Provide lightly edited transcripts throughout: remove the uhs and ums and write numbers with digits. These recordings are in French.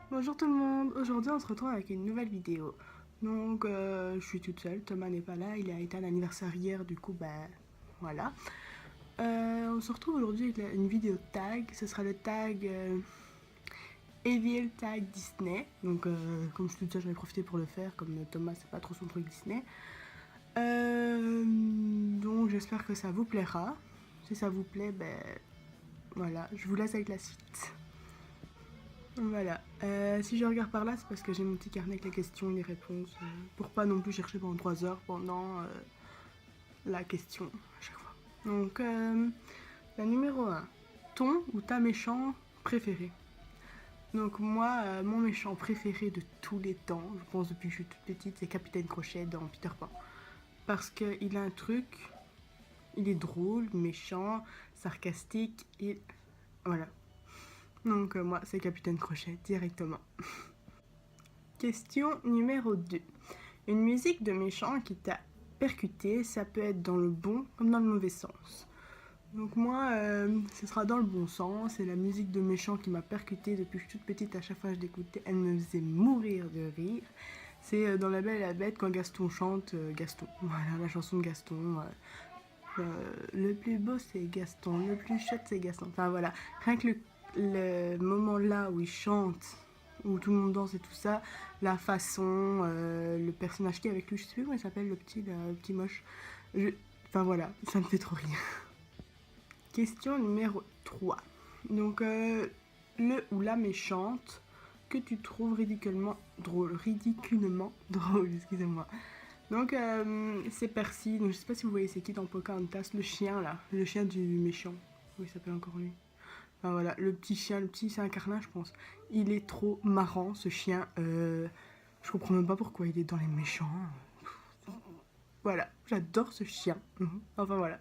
Bonjour tout le monde, aujourd'hui on se retrouve avec une nouvelle vidéo. Donc je suis toute seule, Thomas n'est pas là, il a été à l'anniversaire hier, du coup voilà. On se retrouve aujourd'hui avec une vidéo tag, ce sera le tag Evil Tag Disney. Donc comme je suis toute seule j'en ai profité pour le faire, comme Thomas c'est pas trop son truc Disney. Donc j'espère que ça vous plaira. Si ça vous plaît, voilà, je vous laisse avec la suite. Voilà. Si je regarde par là, c'est parce que j'ai mon petit carnet avec les questions et les réponses. Pour pas non plus chercher pendant 3 heures pendant la question à chaque fois. Donc, la numéro un, ton ou ta méchant préféré. Donc, moi, mon méchant préféré de tous les temps, je pense depuis que je suis toute petite, c'est Capitaine Crochet dans Peter Pan. Parce qu'il a un truc, il est drôle, méchant, sarcastique et voilà. Donc, moi, c'est Capitaine Crochet directement. Question numéro 2. Une musique de méchant qui t'a percuté, ça peut être dans le bon comme dans le mauvais sens. Donc moi, ce sera dans le bon sens. C'est la musique de méchant qui m'a percuté depuis que je suis toute petite. À chaque fois que je l'écoutais, elle me faisait mourir de rire. C'est dans La Belle et la Bête quand Gaston chante Gaston. Voilà, la chanson de Gaston. Le plus beau c'est Gaston, le plus chouette c'est Gaston. Enfin voilà, rien que le moment là où il chante, où tout le monde danse et tout ça, la façon, le personnage qui est avec lui, je sais plus comment il s'appelle, le petit moche. Je... Enfin voilà, ça me fait trop rire. Question numéro 3. Donc, le ou la méchante que tu trouves ridiculement drôle, excusez-moi. Donc, c'est Percy. Donc, je sais pas si vous voyez c'est qui dans Pocahontas, le chien là, le chien du méchant. Oui, il s'appelle encore lui. Enfin voilà, le petit chien, c'est un carnage, je pense. Il est trop marrant ce chien. Je comprends même pas pourquoi il est dans les méchants. Voilà, j'adore ce chien. Enfin voilà.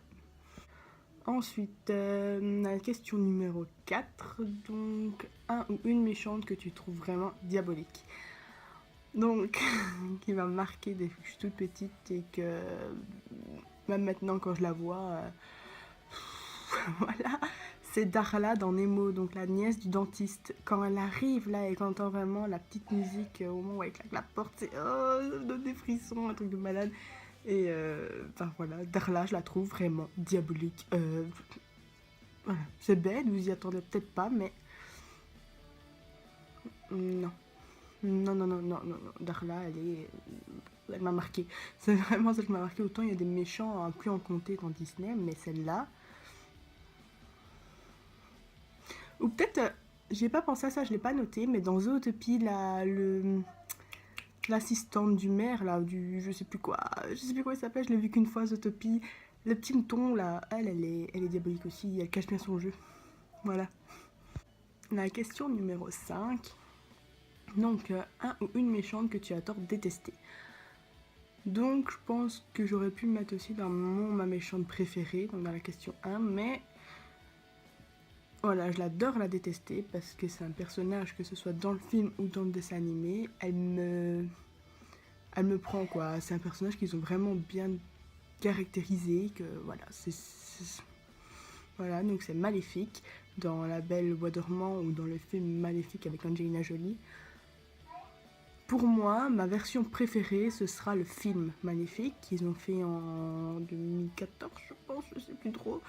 Ensuite, la question numéro 4. Donc, un ou une méchante que tu trouves vraiment diabolique. Donc, qui m'a marqué depuis que je suis toute petite et que même maintenant quand je la vois, voilà, c'est Darla dans Nemo, donc la nièce du dentiste. Quand elle arrive là et qu'on entend vraiment la petite musique au moment où elle claque la porte, c'est oh, ça me donne des frissons, un truc de malade. Et enfin voilà, Darla, je la trouve vraiment diabolique. Voilà, c'est bête, vous y attendez peut-être pas, mais non. Non, non, non, non, non, non. Darla, elle m'a marqué. C'est vraiment ça qui m'a marqué. Autant il y a des méchants à plus en compter dans Disney, mais celle-là. Ou peut-être, j'ai pas pensé à ça, je l'ai pas noté, mais dans Zootopie, l'assistante du maire, là, du je sais plus quoi il s'appelle, je l'ai vu qu'une fois, Zootopie. Le petit mouton, là, elle est diabolique aussi, elle cache bien son jeu. Voilà. La question numéro 5. Donc, un ou une méchante que tu adores détester. Donc, je pense que j'aurais pu me mettre aussi dans ma méchante préférée, donc dans la question 1, mais voilà, je l'adore la détester parce que c'est un personnage, que ce soit dans le film ou dans le dessin animé, elle me prend quoi. C'est un personnage qu'ils ont vraiment bien caractérisé, que voilà, voilà, donc c'est Maléfique dans La Belle au Bois dormant ou dans le film Maléfique avec Angelina Jolie. Pour moi, ma version préférée, ce sera le film Magnifique qu'ils ont fait en 2014, je pense, je sais plus trop.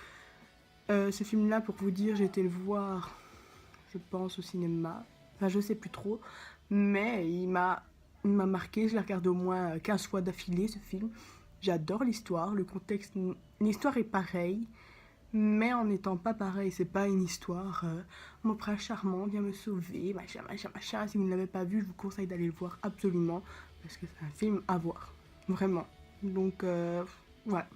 Ce film-là, pour vous dire, j'ai été le voir, je pense, au cinéma. Enfin, je sais plus trop. Mais il m'a marqué, je l'ai regardé au moins 15 fois d'affilée, ce film. J'adore l'histoire, le contexte. L'histoire est pareille, mais en n'étant pas pareil, c'est pas une histoire. Mon prince charmant vient me sauver, machin, machin, machin. Si vous ne l'avez pas vu, je vous conseille d'aller le voir absolument, parce que c'est un film à voir, vraiment. Donc, voilà.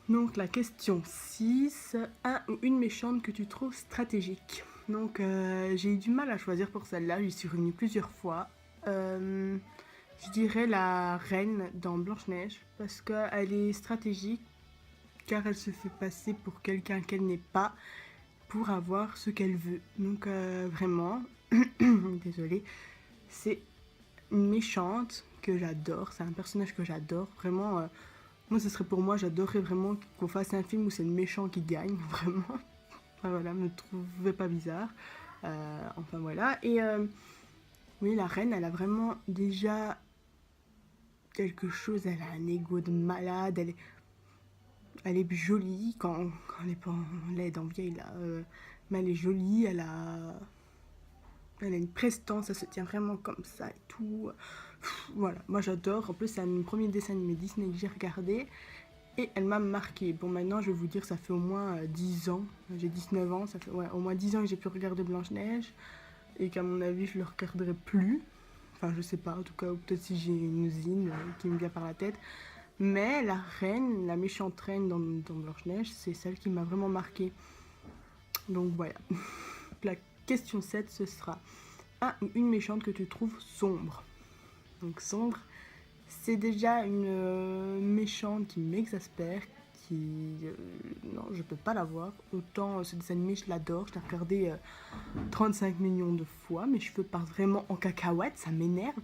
Donc, la question 6. Un ou une méchante que tu trouves stratégique. Donc, j'ai eu du mal à choisir pour celle-là, j'y suis revenue plusieurs fois. Je dirais la reine dans Blanche-Neige, parce qu'elle est stratégique, car elle se fait passer pour quelqu'un qu'elle n'est pas pour avoir ce qu'elle veut. Donc vraiment, désolée, c'est une méchante que j'adore, c'est un personnage que j'adore. Vraiment, moi ce serait pour moi, j'adorerais vraiment qu'on fasse un film où c'est le méchant qui gagne, vraiment. Enfin voilà, me trouvez pas bizarre. Enfin voilà, et Oui, la reine, elle a vraiment déjà quelque chose, elle a un ego de malade, elle est jolie quand elle est pas en laide, en vieille là. Mais elle est jolie, elle a une prestance, elle se tient vraiment comme ça et tout. Voilà, moi j'adore. En plus, c'est un premier dessin animé Disney que j'ai regardé et elle m'a marqué. Bon, maintenant, je vais vous dire, ça fait au moins 10 ans. J'ai 19 ans, ça fait ouais, au moins 10 ans que j'ai pu regarder Blanche-Neige et qu'à mon avis, je le regarderai plus. Enfin, je sais pas, en tout cas, ou peut-être si j'ai une usine qui me vient par la tête. Mais la reine, la méchante reine dans Blanche-Neige, c'est celle qui m'a vraiment marqué. Donc voilà. La question 7, ce sera un ou une méchante que tu trouves sombre. Donc sombre, c'est déjà une méchante qui m'exaspère, non, je peux pas la voir. Autant ce dessin animé, je l'adore, je l'ai regardé 35 millions de fois, mes cheveux partent vraiment en cacahuète, ça m'énerve.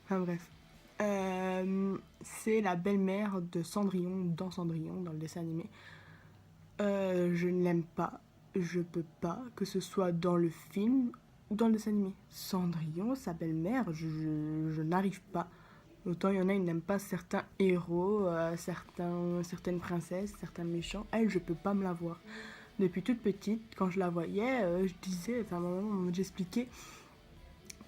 Enfin bref. C'est la belle-mère de Cendrillon, dans le dessin animé. Je ne l'aime pas, je peux pas, que ce soit dans le film ou dans le dessin animé. Cendrillon, sa belle-mère, je n'arrive pas. Autant il y en a, ils n'aiment pas certains héros, certaines princesses, certains méchants. Elle, je peux pas me la voir. Depuis toute petite, quand je la voyais, je disais, enfin, maman, j'expliquais,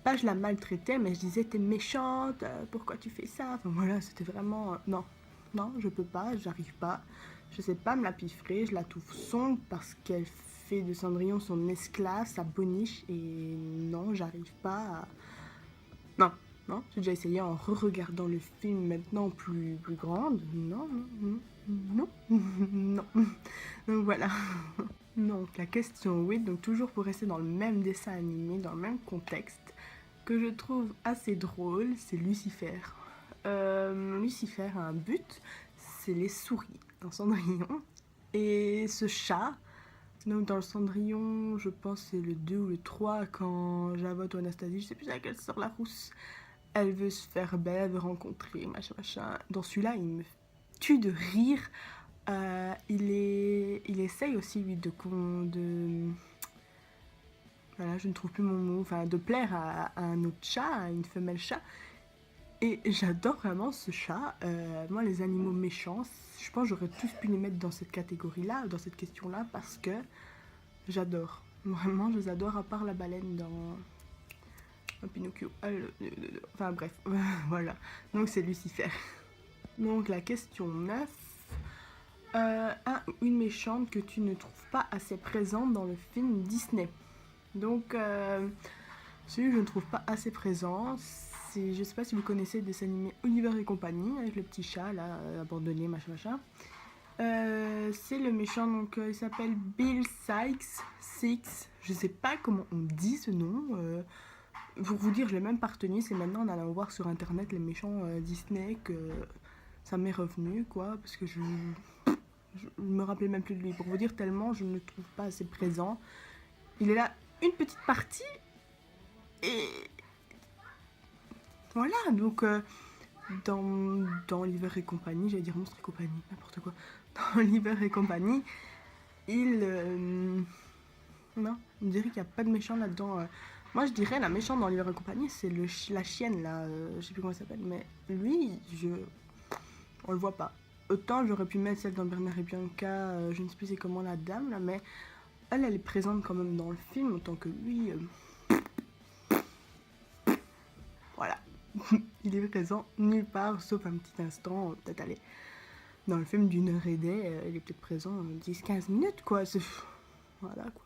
pas je la maltraitais, mais je disais, t'es méchante, pourquoi tu fais ça? Enfin voilà, c'était vraiment, non, non, je peux pas, j'arrive pas. Je sais pas me la piffrer, je la trouve sombre parce qu'elle fait de Cendrillon son esclave, sa boniche, et non, j'arrive pas à... Non, non, j'ai déjà essayé en re-regardant le film maintenant plus grande. Non, non, non, non, non. Donc voilà. Donc la question 8, donc toujours pour rester dans le même dessin animé, dans le même contexte, que je trouve assez drôle, c'est Lucifer. Lucifer a un but, c'est les souris dans Cendrillon. Et ce chat, donc dans le Cendrillon, je pense c'est le 2 ou le 3 quand Javotte ou Anastasie, je sais plus à quelle sort la rousse, elle veut se faire belle, elle veut rencontrer, machin, machin. Dans celui-là, il me tue de rire. Il essaye aussi, lui, voilà, je ne trouve plus mon mot, enfin, de plaire à un autre chat, à une femelle chat. Et j'adore vraiment ce chat. Moi, les animaux méchants, je pense que j'aurais tous pu les mettre dans cette catégorie-là, dans cette question-là, parce que j'adore. Vraiment, je les adore, à part la baleine dans Pinocchio. Enfin bref, voilà. Donc c'est Lucifer. Donc la question 9. Un ou une méchante que tu ne trouves pas assez présente dans le film Disney. Donc celui que je ne trouve pas assez présent, c'est, je sais pas si vous connaissez le dessin animé Oliver et compagnie, avec le petit chat là, abandonné, machin machin. C'est le méchant, donc il s'appelle Bill Six. Je sais pas comment on dit ce nom. Pour vous dire, je l'ai même pas retenu, c'est maintenant en allant voir sur internet les méchants Disney que ça m'est revenu, quoi, parce que je me rappelais même plus de lui. Pour vous dire, tellement je ne le trouve pas assez présent. Il est là une petite partie, et voilà, donc dans l'hiver et compagnie, j'allais dire monstre et compagnie, n'importe quoi. Dans l'hiver et compagnie, il... non, on dirait qu'il n'y a pas de méchant là-dedans. Moi, je dirais la méchante dans l'hiver et compagnie, c'est la chienne, là, je sais plus comment elle s'appelle, mais lui, on le voit pas. Autant j'aurais pu mettre celle dans Bernard et Bianca, je ne sais plus c'est comment la dame, là, mais elle est présente quand même dans le film, autant que lui, voilà. Il est présent nulle part, sauf un petit instant, peut-être aller dans le film d'une heure et des, il est peut-être présent 10-15 minutes, quoi. Voilà, quoi.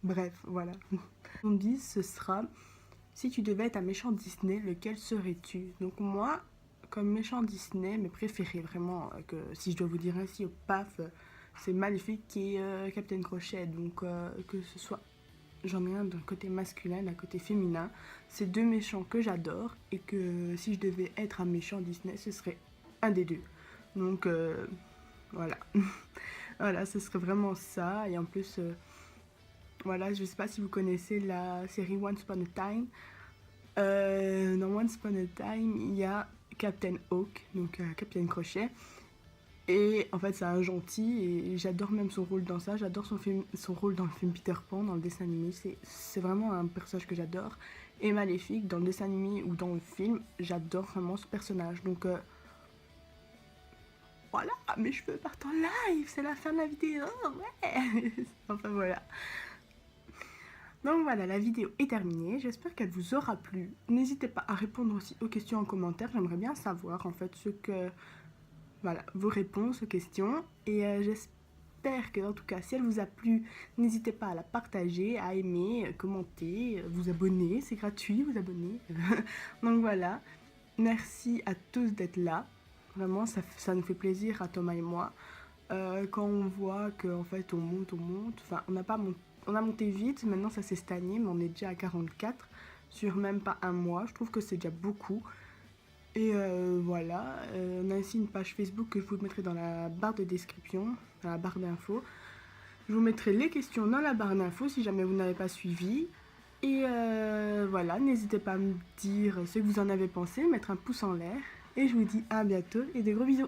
Bref, voilà. On dit, ce sera, si tu devais être un méchant Disney, lequel serais-tu? Donc moi, comme méchant Disney, mes préférés, vraiment, que si je dois vous dire ainsi au paf, c'est Maléfique et Captain Crochet. Donc que ce soit, j'en ai un d'un côté masculin, d'un côté féminin. C'est deux méchants que j'adore et que si je devais être un méchant Disney, ce serait un des deux. Donc voilà. Voilà, ce serait vraiment ça. Et en plus, voilà, je sais pas si vous connaissez la série Once Upon a Time. Dans Once Upon a Time, il y a Captain Hawk, donc Captain Crochet. Et en fait, c'est un gentil et j'adore même son rôle dans ça. J'adore son rôle dans le film Peter Pan, dans le dessin animé. C'est vraiment un personnage que j'adore. Et Maléfique, dans le dessin animé ou dans le film, j'adore vraiment ce personnage. Donc voilà, mes cheveux partent en live, c'est la fin de la vidéo, ouais. Enfin voilà. Donc voilà, la vidéo est terminée. J'espère qu'elle vous aura plu. N'hésitez pas à répondre aussi aux questions en commentaire. J'aimerais bien savoir en fait voilà, vos réponses aux questions. Et j'espère que, en tout cas, si elle vous a plu, n'hésitez pas à la partager, à aimer, commenter, vous abonner. C'est gratuit, vous abonner. Donc voilà, merci à tous d'être là. Vraiment, ça nous fait plaisir à Thomas et moi. Quand on voit qu'en fait on monte. Enfin, on a monté vite, maintenant ça s'est stagné, mais on est déjà à 44 sur même pas un mois. Je trouve que c'est déjà beaucoup. Et voilà, on a aussi une page Facebook que je vous mettrai dans la barre de description, dans la barre d'infos. Je vous mettrai les questions dans la barre d'infos si jamais vous n'avez pas suivi. Et voilà, n'hésitez pas à me dire ce que vous en avez pensé, mettre un pouce en l'air. Et je vous dis à bientôt et des gros bisous.